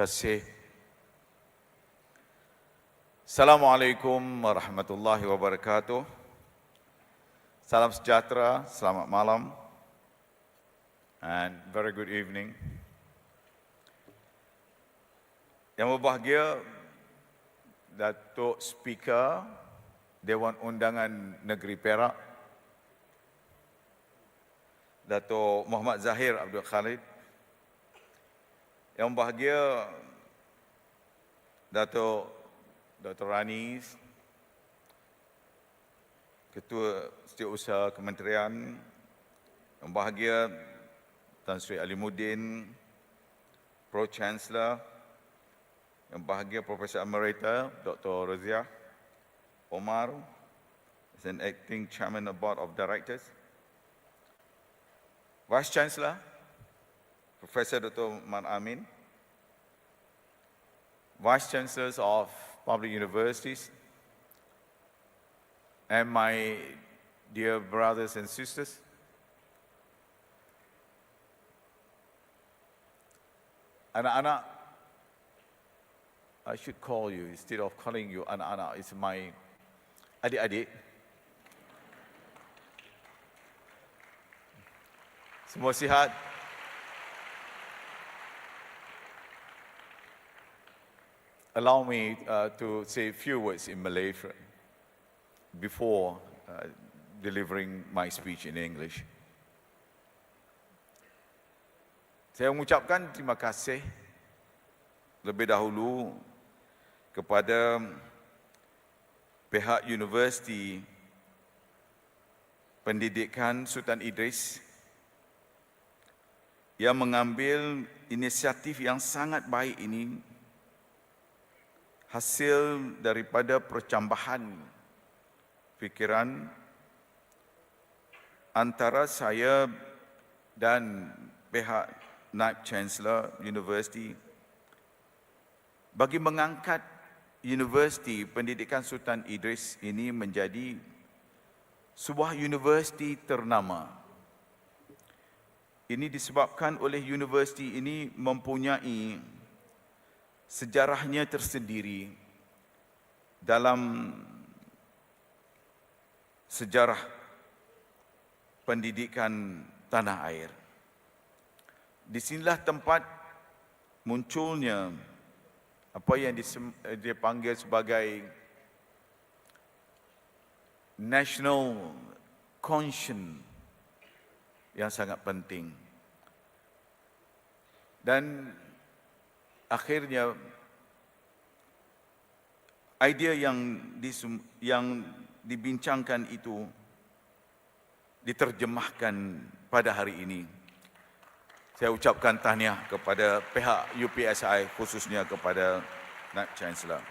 kasih. Assalamualaikum warahmatullahi wabarakatuh. Salam sejahtera, selamat malam, and very good evening. Yang berbahagia, Datuk Speaker Dewan Undangan Negeri Perak, Datuk Muhammad Zahir Abdul Khalid. Yang berbahagia, Datuk Dr. Ranis, Ketua Setiausaha Kementerian. Yang berbahagia, Tan Sri Alimuddin, Pro-Chancellor. Yang berbahagia, Profesor Emerita Dr. Razia Omar, as an acting chairman of Board of Directors. Vice Chancellor, Professor Dr. Man Amin, Vice Chancellors of Public Universities, and my dear brothers and sisters. Anak-anak, I should call you instead of calling you anak-anak. It's my adik-adik. Semua sihat? Allow me to say a few words in Malay before delivering my speech in English. Saya mengucapkan terima kasih lebih dahulu kepada pihak Universiti Pendidikan Sultan Idris yang mengambil inisiatif yang sangat baik ini, hasil daripada percambahan fikiran antara saya dan pihak Naib Chancellor Universiti bagi mengangkat Universiti Pendidikan Sultan Idris ini menjadi sebuah universiti ternama. Ini disebabkan oleh universiti ini mempunyai sejarahnya tersendiri dalam sejarah pendidikan tanah air. Di sinilah tempat munculnya apa yang dipanggil sebagai national conscience yang sangat penting. Dan akhirnya idea yang dibincangkan itu diterjemahkan pada hari ini. Saya ucapkan tahniah kepada pihak UPSI, khususnya kepada Naib Chancellor.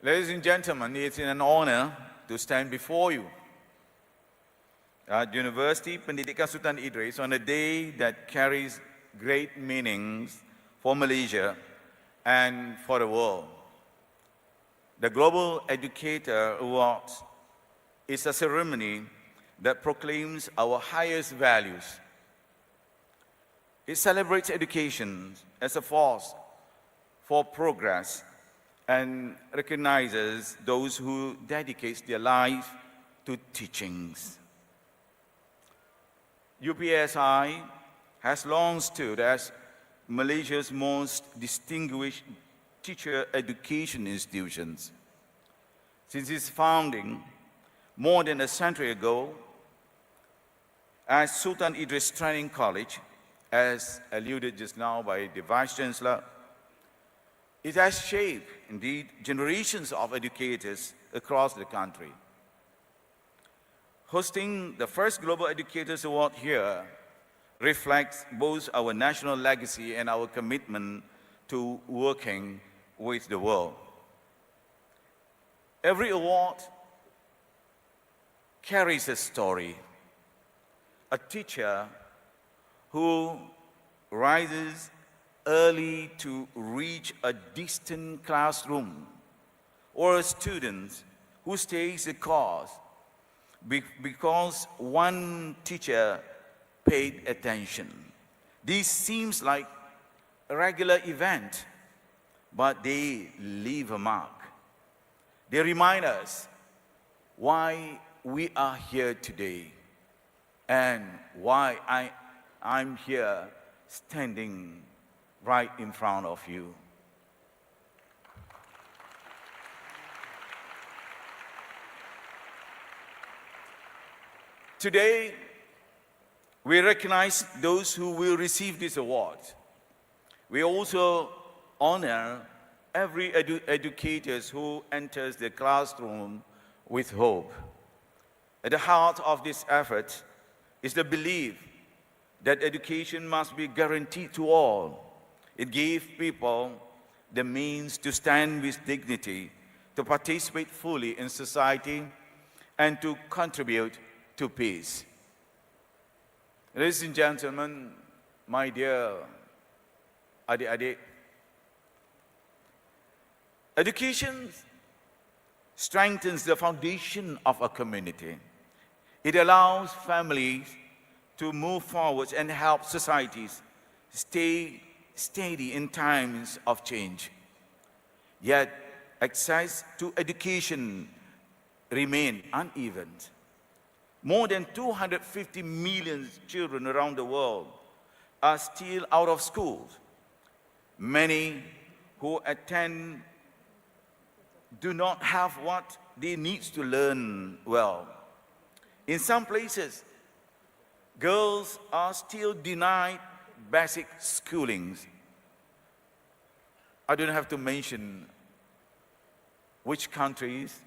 Ladies and gentlemen, it's an honor to stand before you at Universiti Pendidikan Sultan Idris on a day that carries great meanings for Malaysia and for the world. The Global Educator Awards is a ceremony that proclaims our highest values. It celebrates education as a force for progress and recognizes those who dedicate their life to teachings. UPSI has long stood as Malaysia's most distinguished teacher education institutions. Since its founding more than a century ago, as Sultan Idris Training College, as alluded just now by the Vice Chancellor, it has shaped, indeed, generations of educators across the country. Hosting the first Global Educators Award here reflects both our national legacy and our commitment to working with the world. Every award carries a story. A teacher who rises early to reach a distant classroom, or a student who stays the course because one teacher paid attention. This seems like a regular event, but they leave a mark. They remind us why we are here today and why I'm here standing right in front of you. Today, we recognize those who will receive this award. We also honor every educator who enters the classroom with hope. At the heart of this effort is the belief that education must be guaranteed to all. It gives people the means to stand with dignity, to participate fully in society, and to contribute to peace. Ladies and gentlemen, my dear adik-adik, education strengthens the foundation of a community. It allows families to move forward and help societies stay steady in times of change. Yet, access to education remains uneven. More than 250 million children around the world are still out of school. Many who attend do not have what they need to learn well. In some places, girls are still denied basic schoolings. I don't have to mention which countries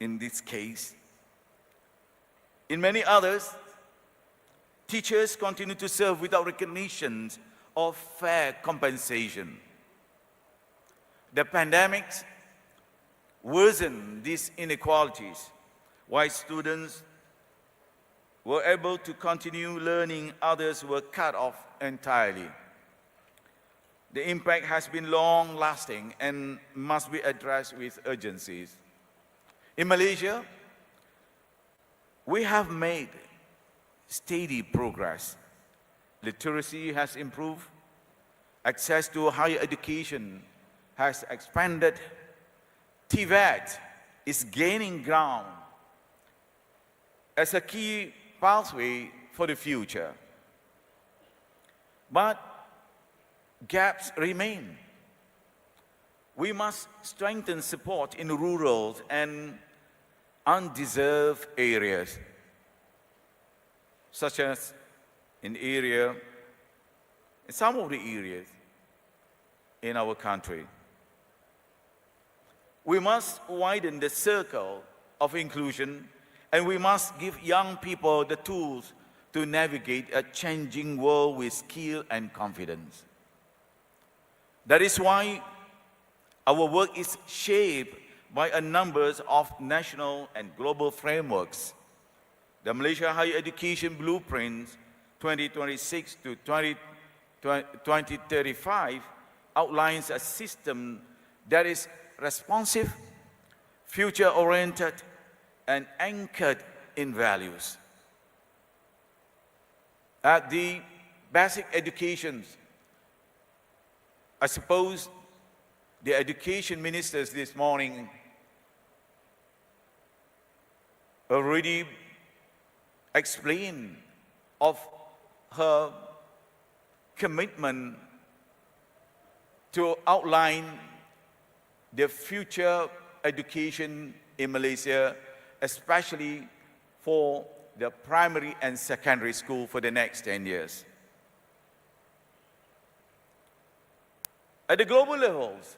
in this case. In many others, teachers continue to serve without recognition or fair compensation. The pandemic worsened these inequalities. While students were able to continue learning, others were cut off entirely. The impact has been long-lasting and must be addressed with urgency. In Malaysia, we have made steady progress. Literacy has improved, access to higher education has expanded, TVET is gaining ground as a key pathway for the future. But gaps remain. We must strengthen support in rural and undeserved areas, such as in some of the areas in our country. We must widen the circle of inclusion, and we must give young people the tools to navigate a changing world with skill and confidence. That is why our work is shaped by a number of national and global frameworks. The Malaysia Higher Education Blueprint 2026 to 2035 outlines a system that is responsive, future-oriented, and anchored in values. At the basic education, I suppose the education ministers this morning already explained of her commitment to outline the future education in Malaysia, especially for the primary and secondary school for the next 10 years. At the global levels,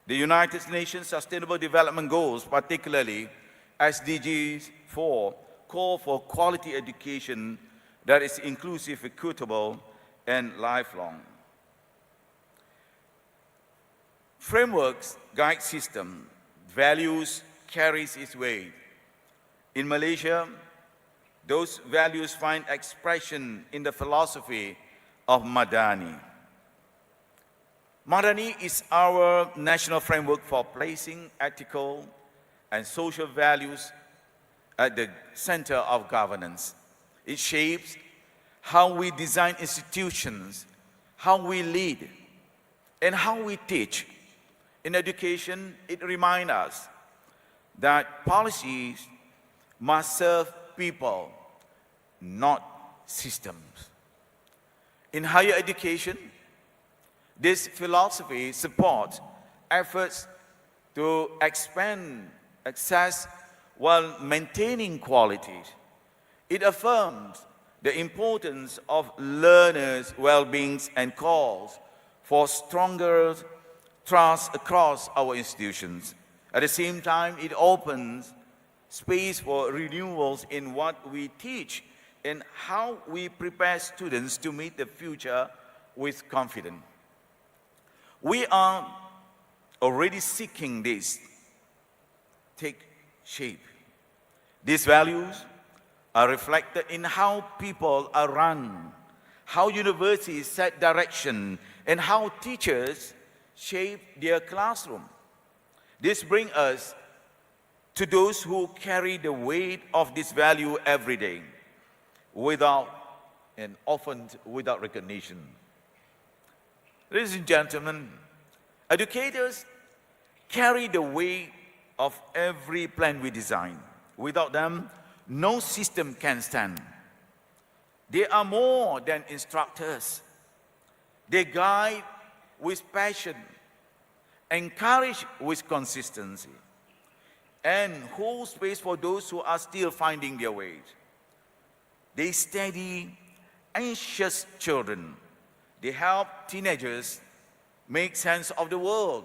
the United Nations Sustainable Development Goals, particularly SDGs 4, call for quality education that is inclusive, equitable, and lifelong. Frameworks guide system, values carries its weight. In Malaysia, those values find expression in the philosophy of Madani. Madani is our national framework for placing ethical and social values at the center of governance. It shapes how we design institutions, how we lead, and how we teach. In education, it reminds us that policies must serve people, not systems. In higher education, this philosophy supports efforts to expand access while maintaining quality. It affirms the importance of learners' well-being and calls for stronger trust across our institutions. At the same time, it opens space for renewals in what we teach and how we prepare students to meet the future with confidence. We are already seeking this take shape. These values are reflected in how people are run, how universities set direction, and how teachers shape their classroom. This brings us to those who carry the weight of this value every day, without and often without recognition. Ladies and gentlemen, educators carry the weight of every plan we design. Without them, no system can stand. They are more than instructors. They guide with passion, encourage with consistency, and hold space for those who are still finding their way. They steady anxious children. They help teenagers make sense of the world.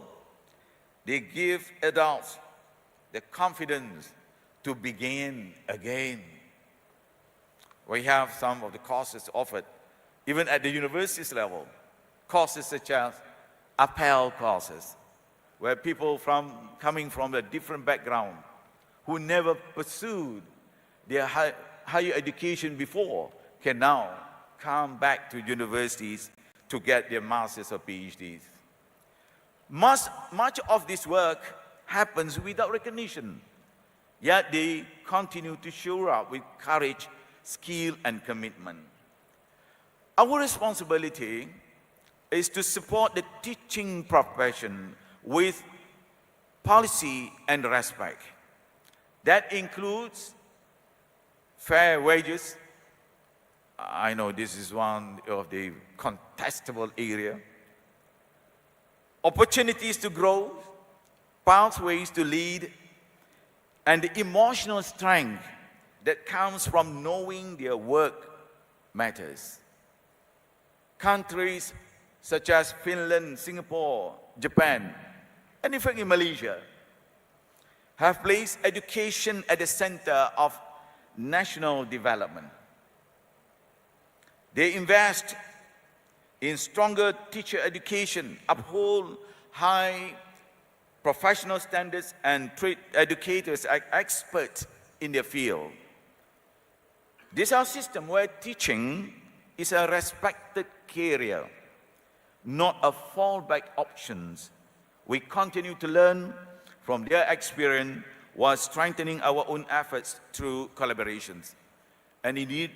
They give adults the confidence to begin again. We have some of the courses offered, even at the universities level, courses such as appel courses, where people coming from a different background, who never pursued their higher education before, can now come back to universities to get their masters or PhDs. Much of this work happens without recognition, yet they continue to show up with courage, skill, and commitment. Our responsibility is to support the teaching profession with policy and respect. That includes fair wages. I know this is one of the contestable area. Opportunities to grow, pathways to lead, and the emotional strength that comes from knowing their work matters. Countries such as Finland, Singapore, Japan, and in fact in Malaysia have placed education at the center of national development. They invest in stronger teacher education, uphold high professional standards, and treat educators as experts in their field. This is our system where teaching is a respected career, not a fallback option. We continue to learn from their experience while strengthening our own efforts through collaborations. And indeed,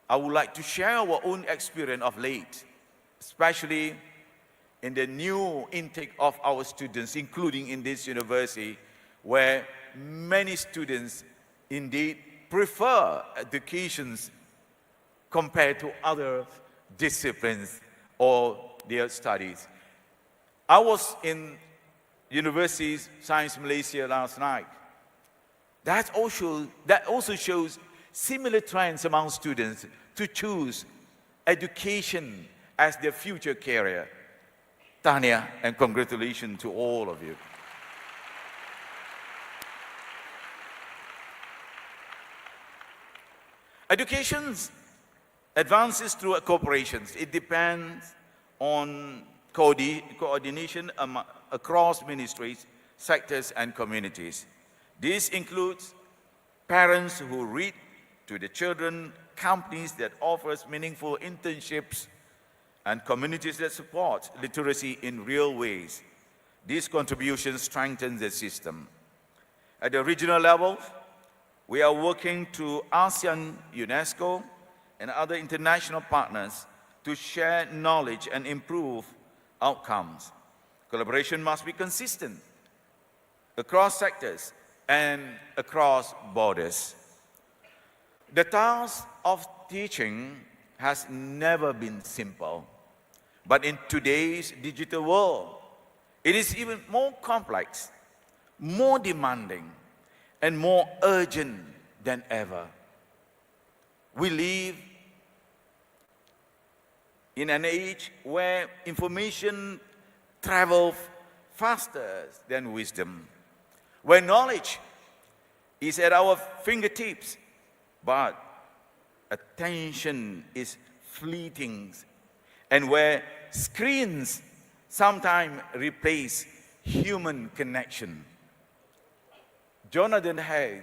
I would like to share our own experience of late, especially in the new intake of our students, including in this university, where many students indeed prefer educations compared to other disciplines or their studies. I was in University Science Malaysia last night. That also shows similar trends among students to choose education as their future career. Tahniah and congratulations to all of you. Education advances through cooperations. It depends on coordination across ministries, sectors, and communities. This includes parents who read to the children, companies that offers meaningful internships, and communities that support literacy in real ways. These contributions strengthen the system. At the regional level, we are working through ASEAN, UNESCO, and other international partners to share knowledge and improve outcomes. Collaboration must be consistent across sectors and across borders. The task of teaching has never been simple, but in today's digital world, it is even more complex, more demanding, and more urgent than ever. We live in an age where information travels faster than wisdom, where knowledge is at our fingertips, but attention is fleeting, and where screens sometimes replace human connection. Jonathan Haidt,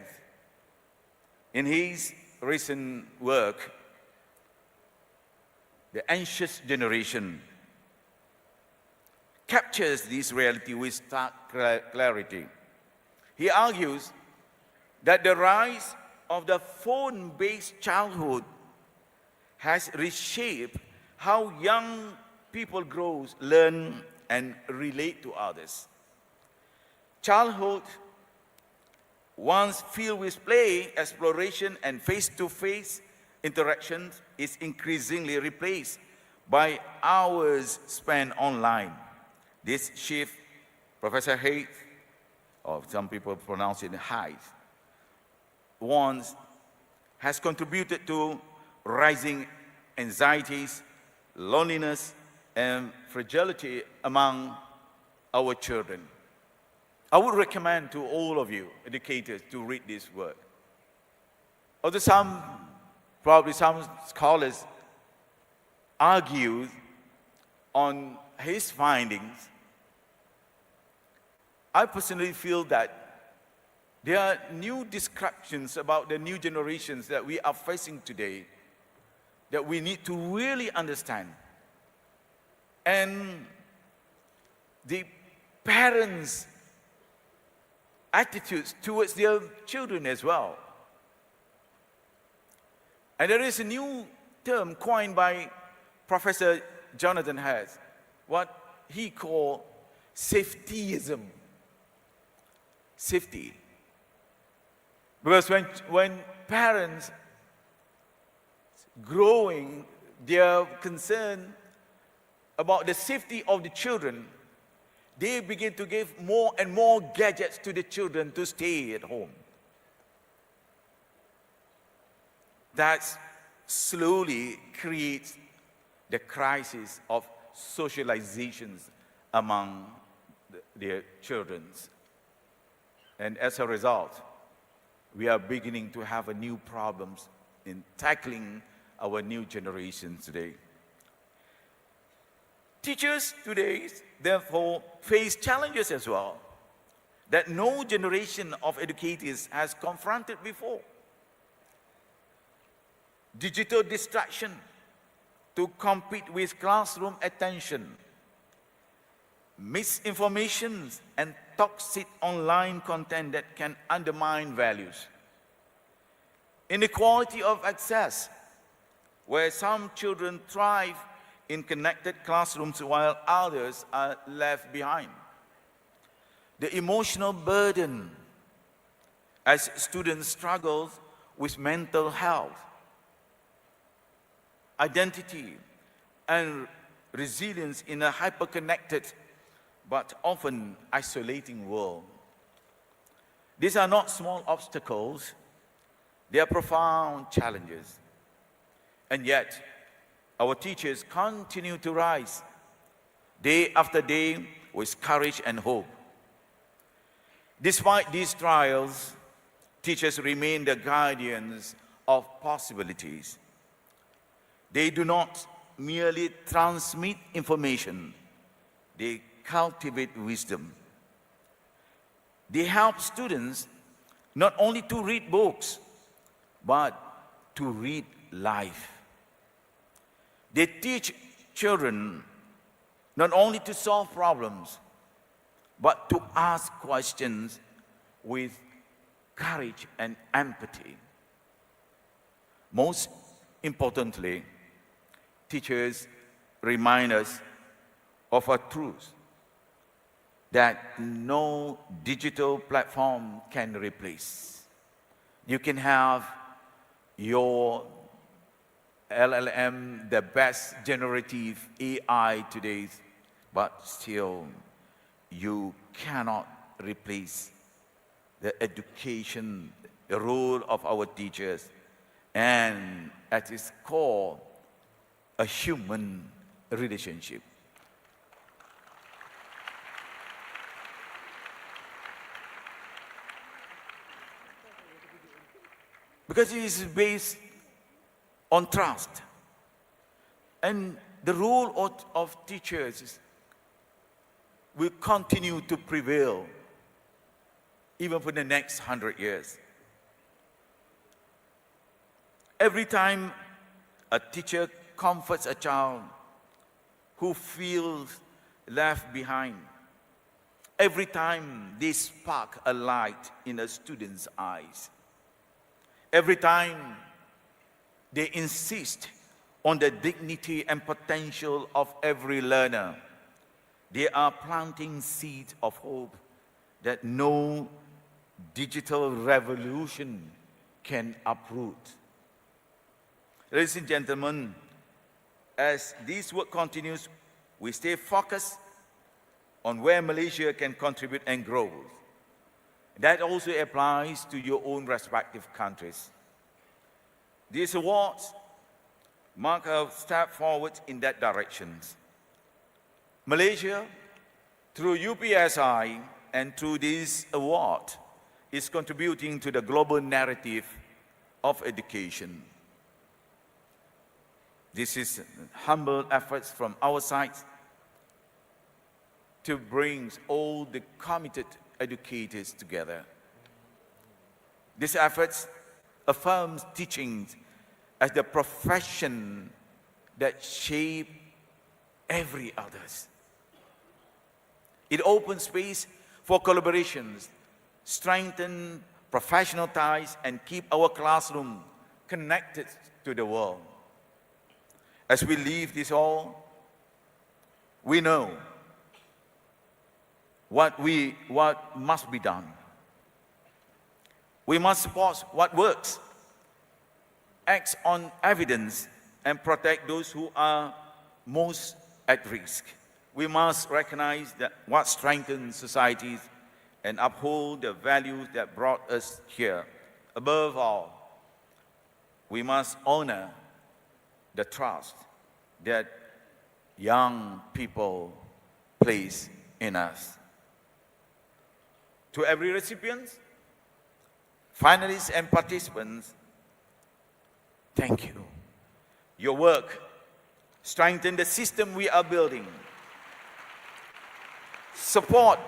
in his recent work, The Anxious Generation, captures this reality with stark clarity. He argues that the rise of the phone-based childhood has reshaped how young people grow, learn, and relate to others. Childhood, once filled with play, exploration, and face-to-face interactions, is increasingly replaced by hours spent online. This shift, Professor Haidt, or some people pronounce it Haidt, once has contributed to rising anxieties, loneliness, and fragility among our children. I would recommend to all of you, educators, to read this work. Although probably some scholars argue on his findings, I personally feel that there are new descriptions about the new generations that we are facing today that we need to really understand. And the parents' attitudes towards their children as well. And there is a new term coined by Professor Jonathan Haidt, what he called safetyism. Safety. Because when parents growing, they are concerned about the safety of the children, they begin to give more and more gadgets to the children to stay at home. That slowly creates the crisis of socializations among their children. And as a result, we are beginning to have new problems in tackling our new generations today. Teachers today, therefore, face challenges as well that no generation of educators has confronted before. Digital distraction to compete with classroom attention, misinformation and toxic online content that can undermine values, inequality of access, where some children thrive in connected classrooms while others are left behind, the emotional burden as students struggle with mental health, identity, and resilience in a hyper-connected but often isolating world. These are not small obstacles, they are profound challenges. And yet, our teachers continue to rise day after day with courage and hope. Despite these trials, teachers remain the guardians of possibilities. They do not merely transmit information, they cultivate wisdom. They help students not only to read books, but to read life. They teach children not only to solve problems, but to ask questions with courage and empathy. Most Importantly, teachers remind us of a truth that no digital platform can replace. You can have your LLM, the best generative AI today, but still you cannot replace the education, the role of our teachers, and at its core, a human relationship. Because it is based on trust. And the role of teachers will continue to prevail even for the next 100 years. Every time a teacher comforts a child who feels left behind, every time they spark a light in a student's eyes, every time they insist on the dignity and potential of every learner, they are planting seeds of hope that no digital revolution can uproot. Ladies and gentlemen, as this work continues, we stay focused on where Malaysia can contribute and grow. That also applies to your own respective countries. These awards mark a step forward in that direction. Malaysia, through UPSI and through this award, is contributing to the global narrative of education. This is humble efforts from our side to bring all the committed educators together. This effort affirms teaching as the profession that shape every others. It opens space for collaborations, strengthen professional ties, and keep our classroom connected to the world. As we leave this hall, we know what must be done. We must support what works, act on evidence, and protect those who are most at risk. We must recognize that what strengthens societies and uphold the values that brought us here. Above all, we must honor the trust that young people place in us. To every recipient, finalists, and participants, thank you. Your work strengthens the system we are building. Support